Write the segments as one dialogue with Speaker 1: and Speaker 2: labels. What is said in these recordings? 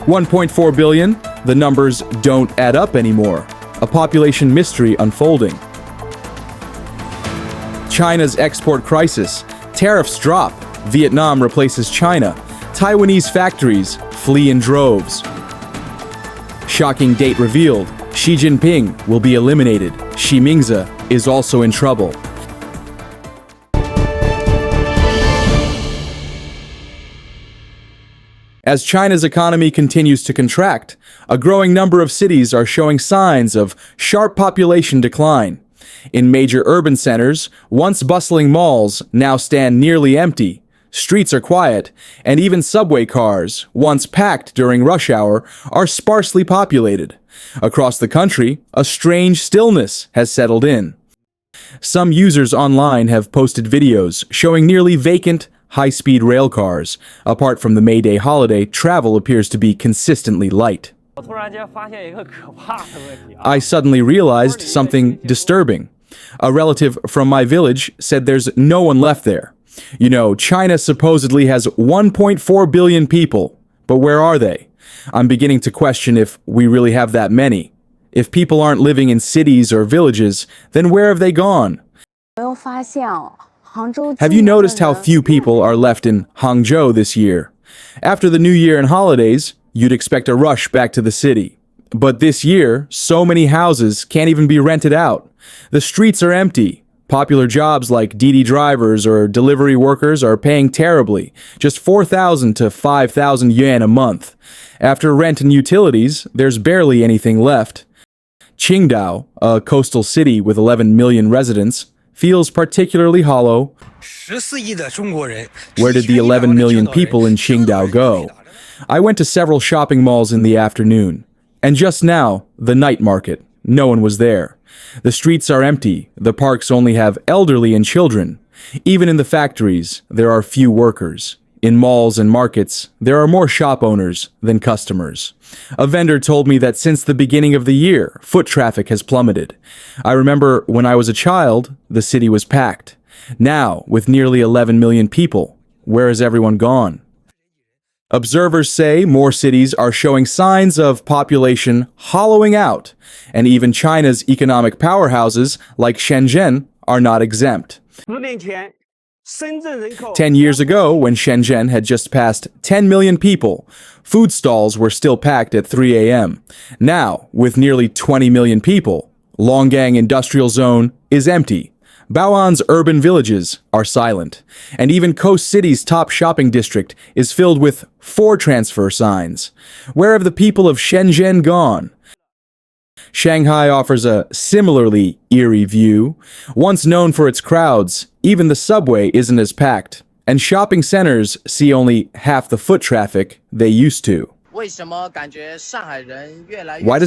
Speaker 1: 1.4 billion? The numbers don't add up anymore. A population mystery unfolding. China's export crisis. Tariffs drop. Vietnam replaces China. Taiwanese factories flee in droves. Shocking date revealed. Xi Jinping will be eliminated. Xi Mingzi is also in trouble. As China's economy continues to contract, a growing number of cities are showing signs of sharp population decline. In major urban centers, once bustling malls now stand nearly empty. Streets are quiet, and even subway cars, once packed during rush hour, are sparsely populated. Across the country, a strange stillness has settled in. Some users online have posted videos showing nearly vacant, high-speed rail cars. Apart from the May Day holiday, travel appears to be consistently light. I suddenly realized something disturbing. A relative from my village said there's no one left there. You know, China supposedly has 1.4 billion people, but where are they? I'm beginning to question if we really have that many. If people aren't living in cities or villages, then where have they gone? Have you noticed how few people are left in Hangzhou this year? After the New Year and holidays, you'd expect a rush back to the city. But this year, so many houses can't even be rented out. The streets are empty. Popular jobs like DD drivers or delivery workers are paying terribly, just 4,000 to 5,000 yuan a month. After rent and utilities, there's barely anything left. Qingdao, a coastal city with 11 million residents, feels particularly hollow. Where did the 11 million people in Qingdao go? I went to several shopping malls in the afternoon. And just now, the night market. No one was there. The streets are empty. The parks only have elderly and children. Even in the factories, there are few workers. In malls and markets, there are more shop owners than customers. A vendor told me that since the beginning of the year, foot traffic has plummeted. I remember when I was a child, the city was packed. Now, with nearly 11 million people, where has everyone gone? Observers say more cities are showing signs of population hollowing out, and even China's economic powerhouses like Shenzhen are not exempt. 10 years ago, when Shenzhen had just passed 10 million people, food stalls were still packed at 3 a.m. Now, with nearly 20 million people, Longgang Industrial Zone is empty. Bao'an's urban villages are silent, and even Coast City's top shopping district is filled with 4 transfer signs. Where have the people of Shenzhen gone? Shanghai offers a similarly eerie view. Once known for its crowds, even the subway isn't as packed, and shopping centers see only half the foot traffic they used to. Why does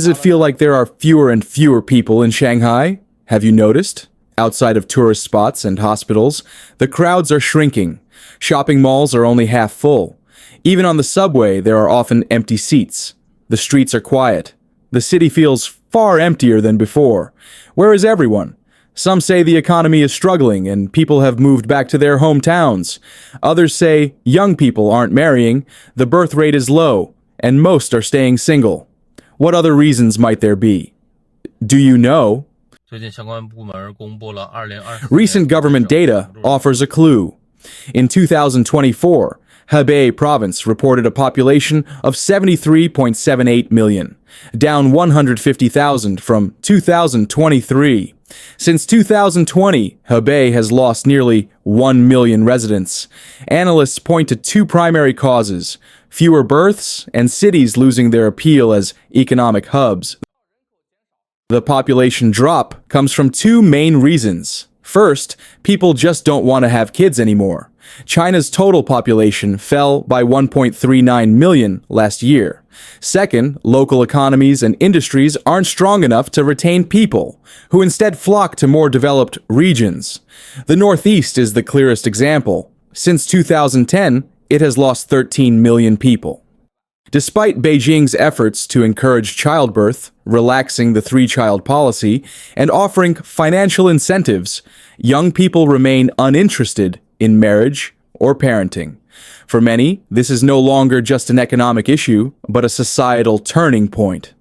Speaker 1: it feel like there are fewer and fewer people in Shanghai? Have you noticed? Outside of tourist spots and hospitals, the crowds are shrinking. Shopping malls are only half full. Even on the subway, there are often empty seats. The streets are quiet. The city feels far emptier than before. Where is everyone? Some say the economy is struggling and people have moved back to their hometowns. Others say young people aren't marrying, the birth rate is low, and most are staying single. What other reasons might there be? Do you know? Recent government data offers a clue. In 2024, Hebei province reported a population of 73.78 million, down 150,000 from 2023. Since 2020, Hebei has lost nearly 1 million residents. Analysts point to 2 primary causes: fewer births and cities losing their appeal as economic hubs. The population drop comes from 2 main reasons. First, people just don't want to have kids anymore. China's total population fell by 1.39 million last year. Second, local economies and industries aren't strong enough to retain people, who instead flock to more developed regions. The Northeast is the clearest example. Since 2010, it has lost 13 million people. Despite Beijing's efforts to encourage childbirth, relaxing the 3-child policy, and offering financial incentives, young people remain uninterested in marriage or parenting. For many, this is no longer just an economic issue, but a societal turning point.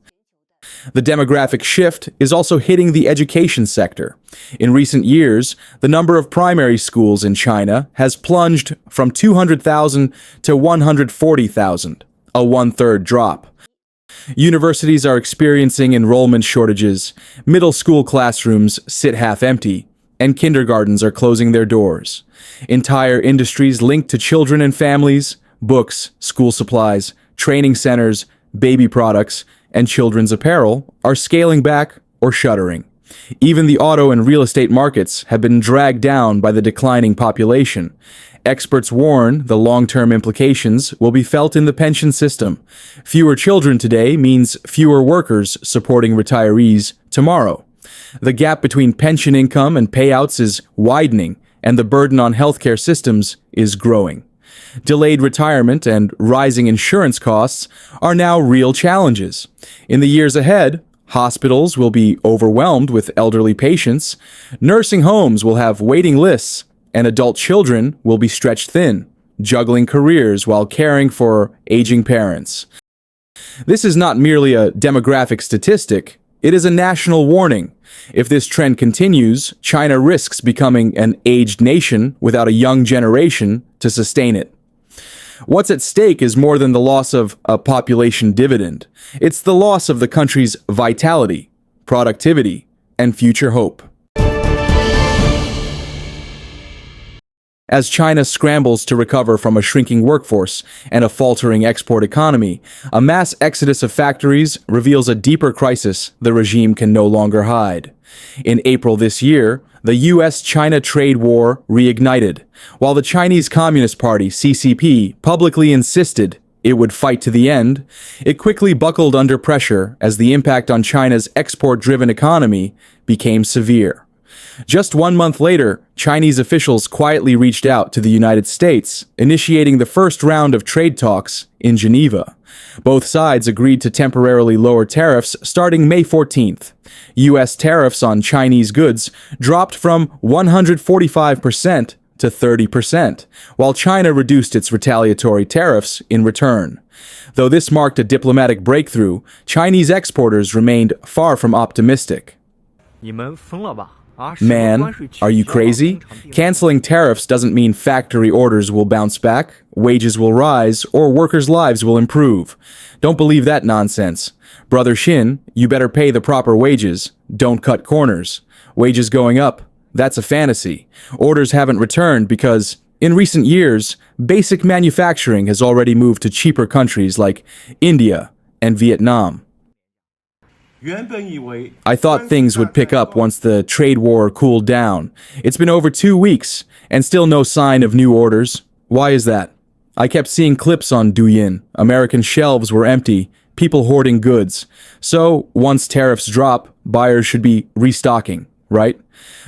Speaker 1: The demographic shift is also hitting the education sector. In recent years, the number of primary schools in China has plunged from 200,000 to 140,000, a one-third drop. Universities are experiencing enrollment shortages, middle school classrooms sit half empty, and kindergartens are closing their doors. Entire industries linked to children and families, books, school supplies, training centers, baby products, and children's apparel are scaling back or shuttering. Even the auto and real estate markets have been dragged down by the declining population. Experts warn the long-term implications will be felt in the pension system. Fewer children today means fewer workers supporting retirees tomorrow. The gap between pension income and payouts is widening, and the burden on healthcare systems is growing. Delayed retirement and rising insurance costs are now real challenges. In the years ahead, hospitals will be overwhelmed with elderly patients, nursing homes will have waiting lists, and adult children will be stretched thin, juggling careers while caring for aging parents. This is not merely a demographic statistic, it is a national warning. If this trend continues, China risks becoming an aged nation without a young generation to sustain it. What's at stake is more than the loss of a population dividend. It's the loss of the country's vitality, productivity, and future hope. As China scrambles to recover from a shrinking workforce and a faltering export economy, a mass exodus of factories reveals a deeper crisis the regime can no longer hide. In April this year, the U.S. China trade war reignited. While the Chinese Communist Party, CCP, publicly insisted it would fight to the end, it quickly buckled under pressure as the impact on China's export-driven economy became severe. Just 1 month later, Chinese officials quietly reached out to the United States, initiating the first round of trade talks in Geneva. Both sides agreed to temporarily lower tariffs starting May 14th. U.S. tariffs on Chinese goods dropped from 145% to 30%, while China reduced its retaliatory tariffs in return. Though this marked a diplomatic breakthrough, Chinese exporters remained far from optimistic. Man, are you crazy? Canceling tariffs doesn't mean factory orders will bounce back, wages will rise, or workers' lives will improve. Don't believe that nonsense. Brother Shin, you better pay the proper wages. Don't cut corners. Wages going up, that's a fantasy. Orders haven't returned because, in recent years, basic manufacturing has already moved to cheaper countries like India and Vietnam. I thought things would pick up once the trade war cooled down. It's been over 2 weeks, and still no sign of new orders. Why is that? I kept seeing clips on Douyin. American shelves were empty, people hoarding goods. So, once tariffs drop, buyers should be restocking, right?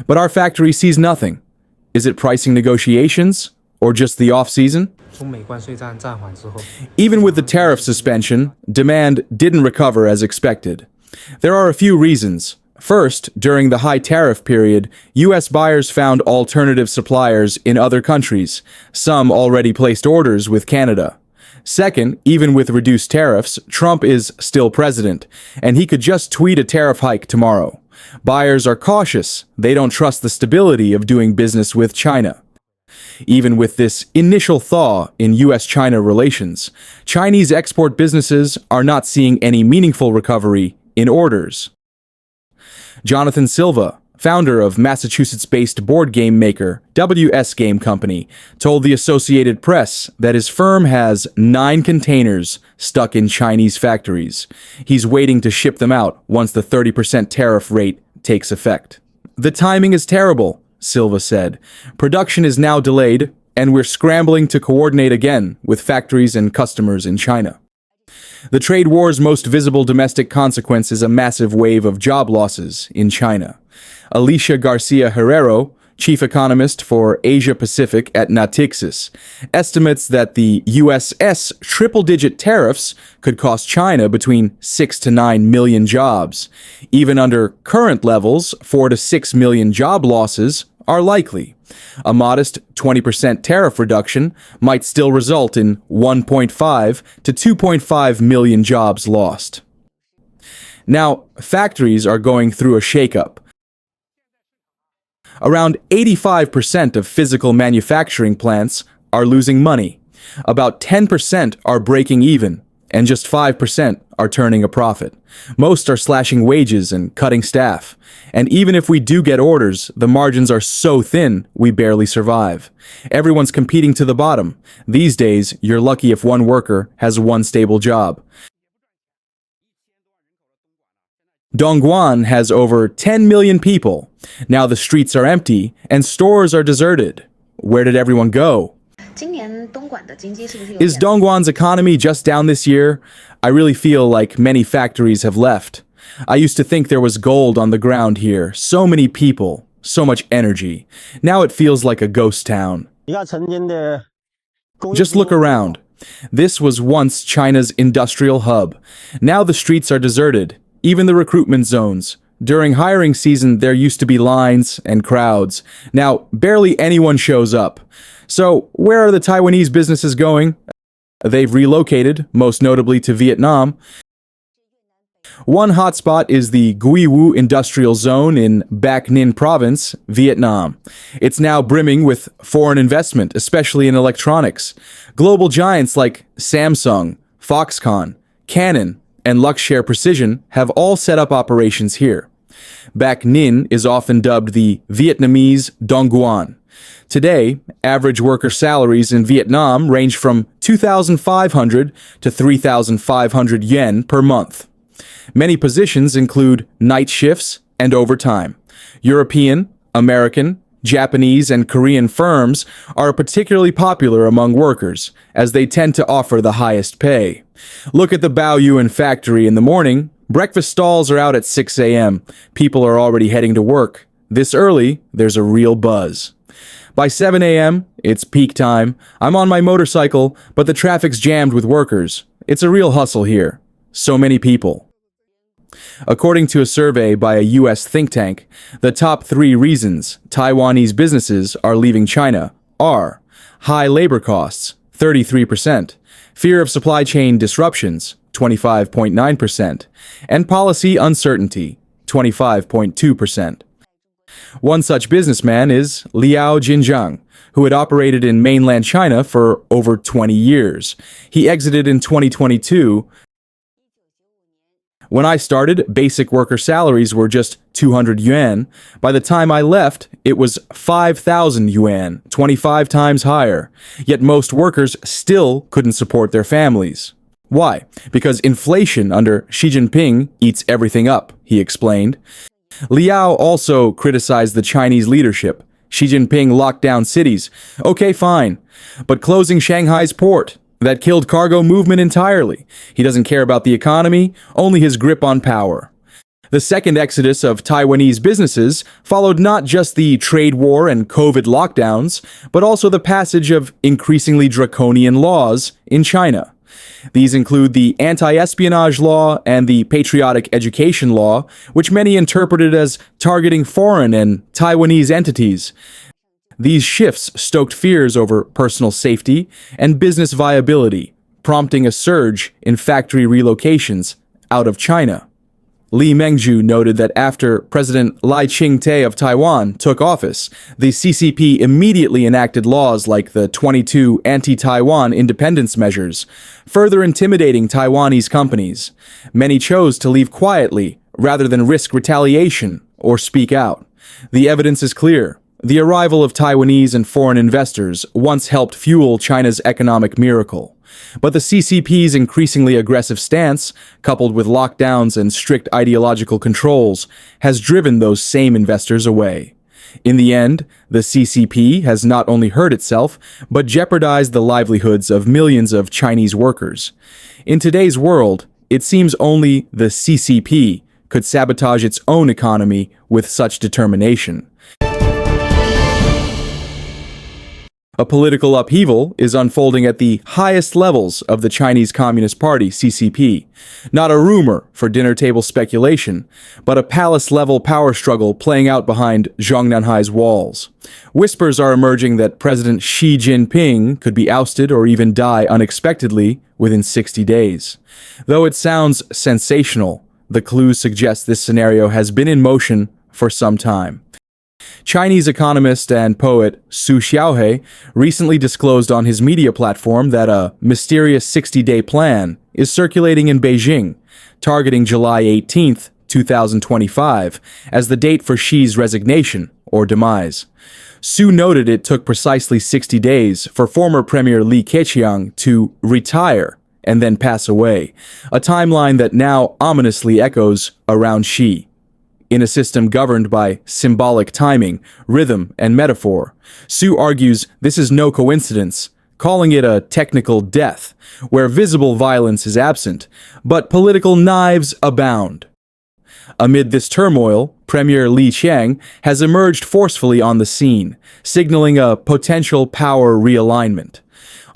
Speaker 1: But our factory sees nothing. Is it pricing negotiations? Or just the off-season? Even with the tariff suspension, demand didn't recover as expected. There are a few reasons. First, during the high tariff period, U.S. buyers found alternative suppliers in other countries. Some already placed orders with Canada. Second, even with reduced tariffs, Trump is still president, and he could just tweet a tariff hike tomorrow. Buyers are cautious. They don't trust the stability of doing business with China. Even with this initial thaw in U.S. China relations, Chinese export businesses are not seeing any meaningful recovery in orders. Jonathan Silva, founder of Massachusetts-based board game maker U.S Game Company, told the Associated Press that his firm has 9 containers stuck in Chinese factories. He's waiting to ship them out once the 30% tariff rate takes effect. The timing is terrible, Silva said. Production is now delayed, and we're scrambling to coordinate again with factories and customers in China. The trade war's most visible domestic consequence is a massive wave of job losses in China. Alicia Garcia Herrero, chief economist for Asia Pacific at Natixis, estimates that the US's triple-digit tariffs could cost China between 6 to 9 million jobs. Even under current levels, 4 to 6 million job losses are likely. A modest 20% tariff reduction might still result in 1.5 to 2.5 million jobs lost. Now, factories are going through a shakeup. Around 85% of physical manufacturing plants are losing money. About 10% are breaking even, and just 5% are turning a profit. Most are slashing wages and cutting staff. And even if we do get orders, the margins are so thin, we barely survive. Everyone's competing to the bottom. These days, you're lucky if one worker has one stable job. Dongguan has over 10 million people. Now the streets are empty and stores are deserted. Where did everyone go? Is Dongguan's economy just down this year? I really feel like many factories have left. I used to think there was gold on the ground here. So many people, so much energy. Now it feels like a ghost town. Just look around. This was once China's industrial hub. Now the streets are deserted. Even the recruitment zones. During hiring season, there used to be lines and crowds. Now, barely anyone shows up. So, where are the Taiwanese businesses going? They've relocated, most notably to Vietnam. One hotspot is the Gui Wu Industrial Zone in Bac Ninh Province, Vietnam. It's now brimming with foreign investment, especially in electronics. Global giants like Samsung, Foxconn, Canon, and Luxshare Precision have all set up operations here. Bac Ninh is often dubbed the Vietnamese Dongguan. Today, average worker salaries in Vietnam range from 2,500 to 3,500 yen per month. Many positions include night shifts and overtime. European, American, Japanese, and Korean firms are particularly popular among workers, as they tend to offer the highest pay. Look at the Baoyuan factory in the morning. Breakfast stalls are out at 6 a.m. People are already heading to work. This early, there's a real buzz. By 7 a.m., it's peak time. I'm on my motorcycle, but the traffic's jammed with workers. It's a real hustle here. So many people. According to a survey by a U.S. think tank, the top 3 reasons Taiwanese businesses are leaving China are high labor costs, 33%, fear of supply chain disruptions, 25.9%, and policy uncertainty, 25.2%. One such businessman is Liao Jinjiang, who had operated in mainland China for over 20 years. He exited in 2022. When I started, basic worker salaries were just 200 yuan. By the time I left, it was 5,000 yuan, 25 times higher. Yet most workers still couldn't support their families. Why? Because inflation under Xi Jinping eats everything up, he explained. Liao also criticized the Chinese leadership. Xi Jinping locked down cities. Okay, fine. But closing Shanghai's port, that killed cargo movement entirely. He doesn't care about the economy, only his grip on power. The second exodus of Taiwanese businesses followed not just the trade war and COVID lockdowns, but also the passage of increasingly draconian laws in China. These include the anti-espionage law and the patriotic education law, which many interpreted as targeting foreign and Taiwanese entities. These shifts stoked fears over personal safety and business viability, prompting a surge in factory relocations out of China. Li Mengzhu noted that after President Lai Ching-te of Taiwan took office, the CCP immediately enacted laws like the 22 anti-Taiwan independence measures, further intimidating Taiwanese companies. Many chose to leave quietly rather than risk retaliation or speak out. The evidence is clear. The arrival of Taiwanese and foreign investors once helped fuel China's economic miracle. But the CCP's increasingly aggressive stance, coupled with lockdowns and strict ideological controls, has driven those same investors away. In the end, the CCP has not only hurt itself, but jeopardized the livelihoods of millions of Chinese workers. In today's world, it seems only the CCP could sabotage its own economy with such determination. A political upheaval is unfolding at the highest levels of the Chinese Communist Party, CCP. Not a rumor for dinner table speculation, but a palace-level power struggle playing out behind Zhongnanhai's walls. Whispers are emerging that President Xi Jinping could be ousted or even die unexpectedly within 60 days. Though it sounds sensational, the clues suggest this scenario has been in motion for some time. Chinese economist and poet Su Xiaohe recently disclosed on his media platform that a mysterious 60-day plan is circulating in Beijing, targeting July 18, 2025, as the date for Xi's resignation or demise. Su noted it took precisely 60 days for former Premier Li Keqiang to retire and then pass away, a timeline that now ominously echoes around Xi. In a system governed by symbolic timing, rhythm, and metaphor, Su argues this is no coincidence, calling it a technical death, where visible violence is absent, but political knives abound. Amid this turmoil, Premier Li Qiang has emerged forcefully on the scene, signaling a potential power realignment.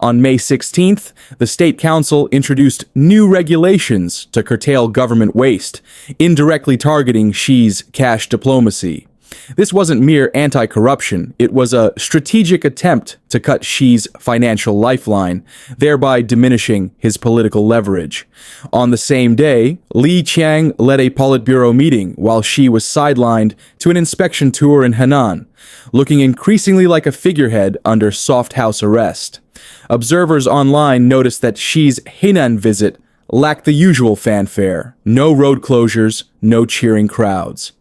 Speaker 1: On May 16th, the State Council introduced new regulations to curtail government waste, indirectly targeting Xi's cash diplomacy. This wasn't mere anti-corruption, it was a strategic attempt to cut Xi's financial lifeline, thereby diminishing his political leverage. On the same day, Li Qiang led a Politburo meeting while Xi was sidelined to an inspection tour in Henan, looking increasingly like a figurehead under soft house arrest. Observers online noticed that Xi's Henan visit lacked the usual fanfare, no road closures, no cheering crowds.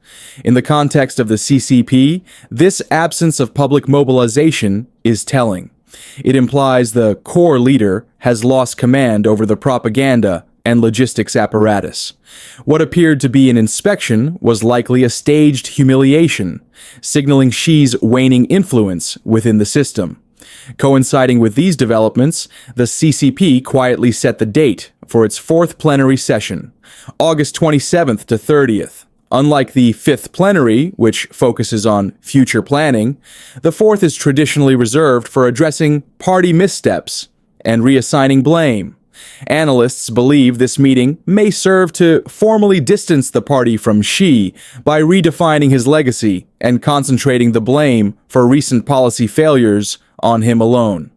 Speaker 1: In the context of the CCP, this absence of public mobilization is telling. It implies the core leader has lost command over the propaganda and logistics apparatus. What appeared to be an inspection was likely a staged humiliation, signaling Xi's waning influence within the system. Coinciding with these developments, the CCP quietly set the date for its fourth plenary session, August 27th to 30th. Unlike the fifth plenary, which focuses on future planning, the fourth is traditionally reserved for addressing party missteps and reassigning blame. Analysts believe this meeting may serve to formally distance the party from Xi by redefining his legacy and concentrating the blame for recent policy failures on him alone.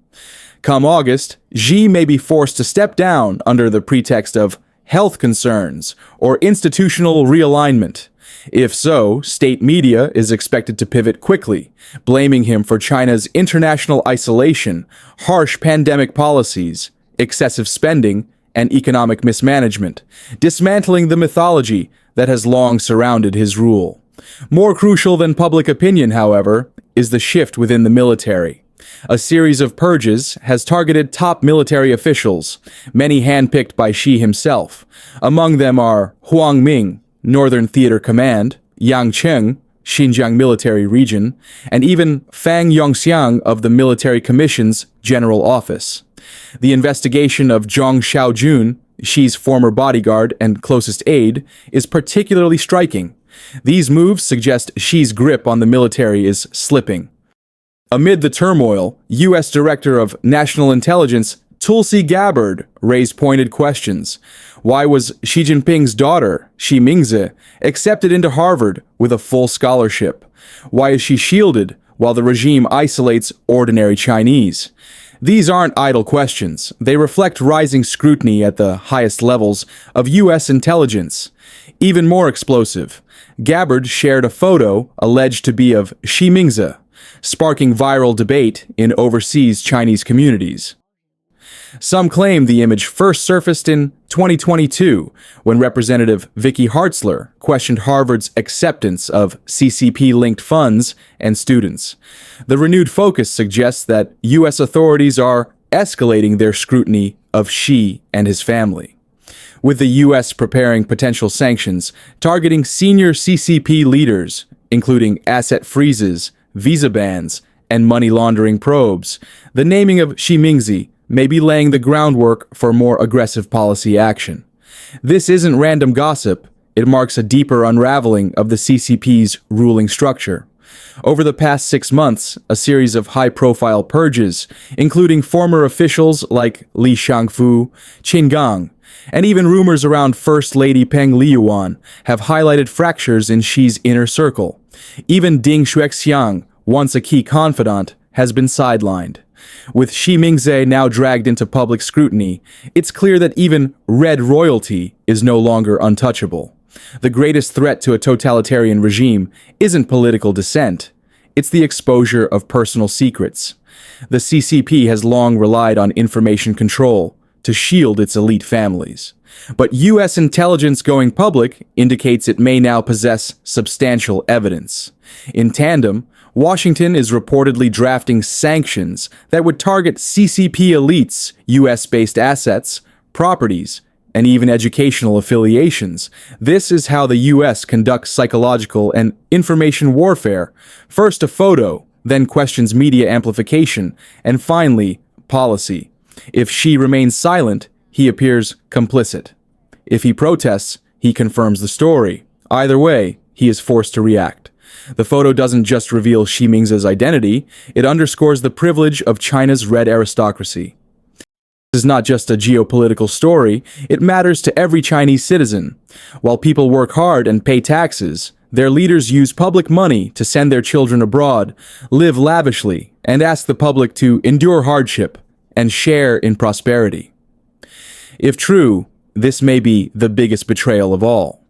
Speaker 1: Come August, Xi may be forced to step down under the pretext of health concerns or institutional realignment. If so, state media is expected to pivot quickly, blaming him for China's international isolation, harsh pandemic policies, excessive spending, and economic mismanagement, dismantling the mythology that has long surrounded his rule. More crucial than public opinion, however, is the shift within the military. A series of purges has targeted top military officials, many handpicked by Xi himself. Among them are Huang Ming, Northern Theater Command, Yang Cheng, Xinjiang Military Region, and even Fang Yongxiang of the Military Commission's General Office. The investigation of Zhang Xiaojun, Xi's former bodyguard and closest aide, is particularly striking. These moves suggest Xi's grip on the military is slipping. Amid the turmoil, U.S. Director of National Intelligence Tulsi Gabbard raised pointed questions. Why was Xi Jinping's daughter, Xi Mingzi, accepted into Harvard with a full scholarship? Why is she shielded while the regime isolates ordinary Chinese? These aren't idle questions. They reflect rising scrutiny at the highest levels of U.S. intelligence. Even more explosive, Gabbard shared a photo alleged to be of Xi Mingzi, sparking viral debate in overseas Chinese communities. Some claim the image first surfaced in 2022, when Representative Vicky Hartzler questioned Harvard's acceptance of CCP-linked funds and students. The renewed focus suggests that U.S. authorities are escalating their scrutiny of Xi and his family. With the U.S. preparing potential sanctions targeting senior CCP leaders, including asset freezes, visa bans, and money laundering probes, the naming of Xi Mingzi may be laying the groundwork for more aggressive policy action. This isn't random gossip, it marks a deeper unraveling of the CCP's ruling structure. Over the past 6 months, a series of high-profile purges, including former officials like Li Shangfu, Qingdao, and even rumors around First Lady Peng Liyuan, have highlighted fractures in Xi's inner circle. Even Ding Xuexiang, once a key confidant, has been sidelined. With Xi Mingze now dragged into public scrutiny, it's clear that even red royalty is no longer untouchable. The greatest threat to a totalitarian regime isn't political dissent, it's the exposure of personal secrets. The CCP has long relied on information control to shield its elite families. But U.S. intelligence going public indicates it may now possess substantial evidence. In tandem, Washington is reportedly drafting sanctions that would target CCP elites' U.S.-based assets, properties, and even educational affiliations. This is how the U.S. conducts psychological and information warfare. First a photo, then questions media amplification, and finally, policy. If Xi remains silent, he appears complicit. If he protests, he confirms the story. Either way, he is forced to react. The photo doesn't just reveal Xi Mingze's identity, it underscores the privilege of China's red aristocracy. This is not just a geopolitical story, it matters to every Chinese citizen. While people work hard and pay taxes, their leaders use public money to send their children abroad, live lavishly, and ask the public to endure hardship and share in prosperity. If true, this may be the biggest betrayal of all.